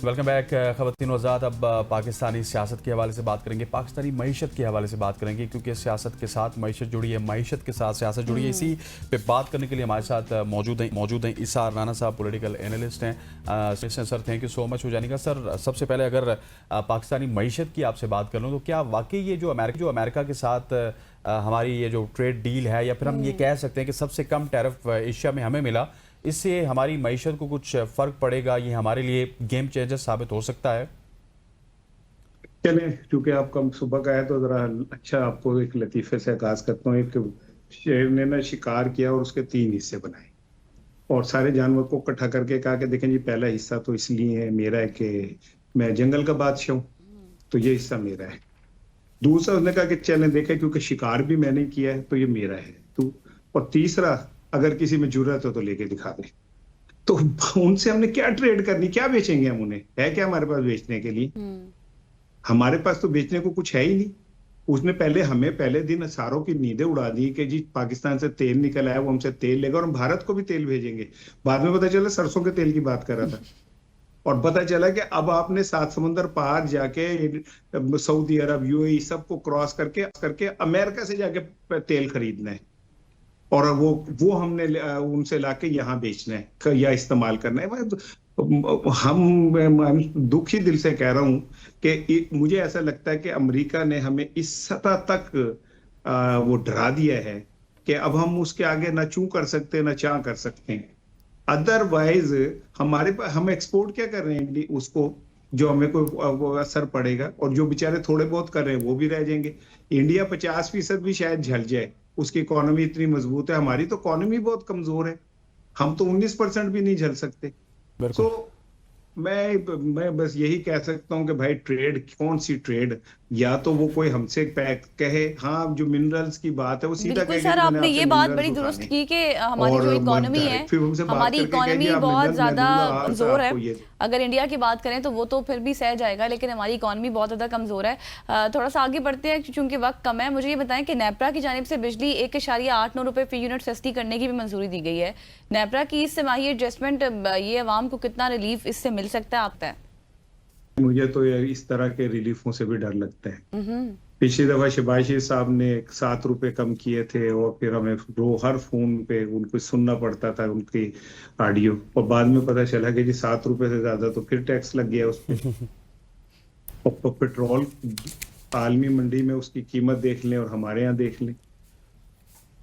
Welcome back ख़वातीन वज़ात। अब पाकिस्तानी सियासत के हवाले से बात करेंगे, पाकिस्तानी मईशत के हवाले से बात करेंगे, क्योंकि सियासत के साथ मईशत जुड़ी है, मईशत के साथ सियासत जुड़ी है। इसी पे बात करने के लिए हमारे साथ मौजूद हैं इसार राना साहब, पॉलिटिकल एनालिस्ट हैं। Sir thank you so much हो जाने का। सर सबसे पहले अगर पाकिस्तानी मईशत की आपसे बात कर लूँ तो क्या वाकई ये जो अमेरिका के साथ हमारी ये जो ट्रेड डील है, या फिर हम ये कह सकते हैं कि सबसे कम टैरिफ एशिया में हमें मिला, इससे हमारी मईशत को कुछ फ़र्क पड़ेगा, ये हमारे लिए गेम चेंजर साबित हो सकता है? चले, क्योंकि आपका सुबह का है तो जरा अच्छा आपको एक लतीफे से आगाज करता हूँ। एक शेर ने ना शिकार किया और उसके 3 हिस्से बनाए और सारे जानवर को इकट्ठा करके कहा कि देखें जी, पहला हिस्सा तो इसलिए है मेरा है कि मैं जंगल का बादशाह हूँ, तो ये हिस्सा मेरा है। दूसरा उसने कहा कि चलें देखें, क्योंकि शिकार भी मैंने किया है तो ये मेरा है तो। और तीसरा, अगर किसी में जुर्रत हो तो लेके दिखा दे। तो उनसे हमने क्या ट्रेड करनी, क्या बेचेंगे हम उन्हें? है क्या हमारे पास बेचने के लिए? हमारे पास तो बेचने को कुछ है ही नहीं। उसने हमें पहले दिन सारों की नींदें उड़ा दी कि जी पाकिस्तान से तेल निकल आया, वो हमसे तेल लेगा और हम भारत को भी तेल भेजेंगे। बाद में पता चला सरसों के तेल की बात कर रहा था। और पता चला कि अब आपने 7 समुंदर पार जाके सऊदी अरब, यूएई सबको क्रॉस करके करके अमेरिका से जाके तेल खरीदना है। और वो हमने उनसे लाके यहाँ बेचना है या इस्तेमाल करना है। हम दुखी दिल से कह रहा हूं कि मुझे ऐसा लगता है कि अमेरिका ने हमें इस सतह तक वो डरा दिया है कि अब हम उसके आगे ना चू कर सकते ना चा कर सकते हैं। अदरवाइज हमारे पास हम एक्सपोर्ट क्या कर रहे हैं उसको, जो हमें कोई वो असर पड़ेगा, और जो बेचारे थोड़े बहुत कर रहे हैं वो भी रह जाएंगे। इंडिया 50% भी शायद झल जाए, उसकी इकोनॉमी इतनी मजबूत है, हमारी तो इकोनॉमी बहुत कमजोर है। हम तो 19% भी नहीं झल सकते। सो मैं बस यही कह सकता हूं कि भाई ट्रेड, कौन सी ट्रेड? या तो वो कोई हमसे कहे, हाँ जो मिनरल्स की बात है वो सीधा बिल्कुल कहेगा सर, जी मैंने आपने आपसे ये बात बड़ी मिनरल्स दुरुस्त उठाने, की कि हमारी जो और इकोनॉमी है, डायरेक्ट फिर उनसे बात हमारी करके कहे जी इकोनॉमी आप बहुत मिनरल मैं ज़्यादा दूंगा आज कमज़ोर है। आपको ये। अगर इंडिया की बात करें तो वो तो फिर भी सह जाएगा, लेकिन हमारी इकोनॉमी बहुत ज़्यादा कमज़ोर है। थोड़ा सा आगे बढ़ते हैं क्योंकि वक्त कम है। मुझे ये बताएं कि नेपरा की जानिब से बिजली 1.89 रुपये फी यूनिट सस्ती करने की भी मंजूरी दी गई है। नेपरा की इस तिमाही एडजस्टमेंट, ये अवाम को कितना रिलीफ इससे मिल सकता है आपका? मुझे तो इस तरह के रिलीफों से भी डर लगता है। पिछली दफा शिबाशी साहब ने 7 रुपए कम किए थे और फिर हमें हर फोन पे उनको सुनना पड़ता था उनकी ऑडियो, और बाद में पता चला कि जी 7 रुपए से ज्यादा तो फिर टैक्स लग गया उस पे। और पेट्रोल आलमी मंडी में उसकी कीमत देख लें और हमारे यहाँ देख लें।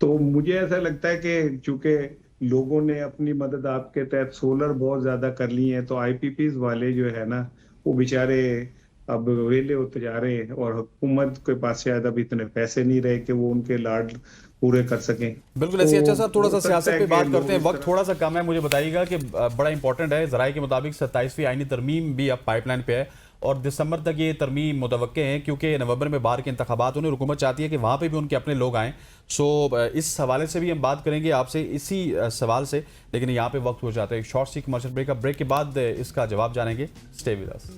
तो मुझे ऐसा लगता है कि चूंकि लोगों ने अपनी मदद आपके तहत सोलर बहुत ज्यादा कर ली है, तो आईपीपीज वाले जो है ना, वो बेचारे अब वेले होते जा रहे हैं, और हुकूमत के पास शायद अब इतने पैसे नहीं रहे कि वो उनके लाड पूरे कर सकें। बिल्कुल तो ऐसी। अच्छा सर, थोड़ा हो सा सकता सियासत है पे कि बात करते हैं, लोग वक्त थोड़ा सा कम है। मुझे बताइएगा कि बड़ा इंपॉर्टेंट है, ज़राए के मुताबिक 27वीं आईनी तरमीम भी अब पाइपलाइन पे है और दिसंबर तक ये तरमीम मुतवक्के हैं, क्योंकि नवंबर में बाहर के इंतखाबात उन्हें हुकूमत चाहती है कि वहाँ पे भी उनके अपने लोग आएँ। सो इस हवाले से भी हम बात करेंगे आपसे, इसी सवाल से। लेकिन यहाँ पे वक्त हो जाता है एक शॉर्ट सी कमर्शियल ब्रेक। अब ब्रेक के बाद इसका जवाब जानेंगे। Stay with us.